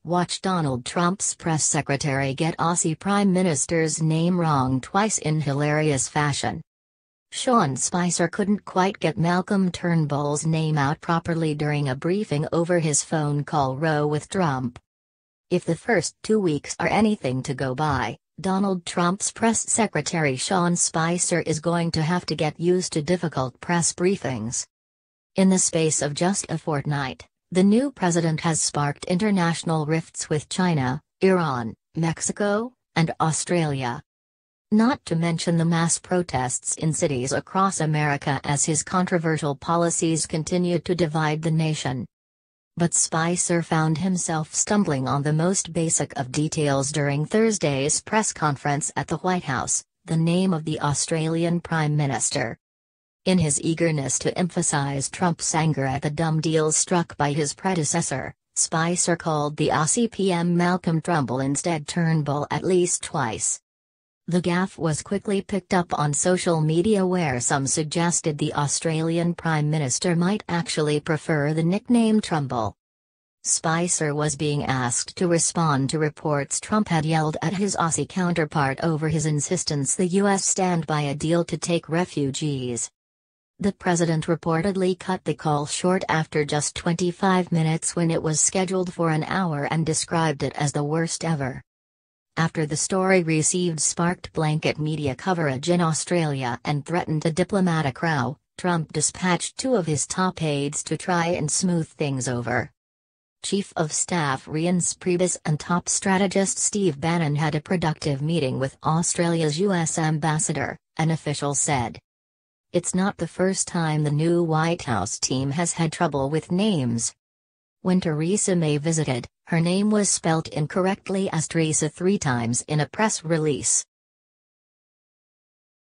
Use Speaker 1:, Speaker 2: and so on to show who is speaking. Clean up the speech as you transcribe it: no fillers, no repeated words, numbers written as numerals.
Speaker 1: Watch Donald Trump's press secretary get Aussie Prime Minister's name wrong twice in hilarious fashion. Sean Spicer couldn't quite get Malcolm Turnbull's name out properly during a briefing over his phone call row with Trump. If the first 2 weeks are anything to go by, Donald Trump's press secretary Sean Spicer is going to have to get used to difficult press briefings. In the space of just a fortnight, the new president has sparked international rifts with China, Iran, Mexico, and Australia. Not to mention the mass protests in cities across America as his controversial policies continue to divide the nation. But Spicer found himself stumbling on the most basic of details during Thursday's press conference at the White House: the name of the Australian Prime Minister. In his eagerness to emphasize Trump's anger at the dumb deals struck by his predecessor, Spicer called the Aussie PM Malcolm Turnbull instead Turnbull at least twice. The gaffe was quickly picked up on social media, where some suggested the Australian Prime Minister might actually prefer the nickname Trumbull. Spicer was being asked to respond to reports Trump had yelled at his Aussie counterpart over his insistence the US stand by a deal to take refugees. The president reportedly cut the call short after just 25 minutes when it was scheduled for an hour, and described it as the worst ever. After the story received sparked blanket media coverage in Australia and threatened a diplomatic row, Trump dispatched 2 of his top aides to try and smooth things over. Chief of Staff Reince Priebus and top strategist Steve Bannon had a productive meeting with Australia's US ambassador, an official said. It's not the first time the new White House team has had trouble with names. When Theresa May visited, her name was spelt incorrectly as Teresa 3 times in a press release.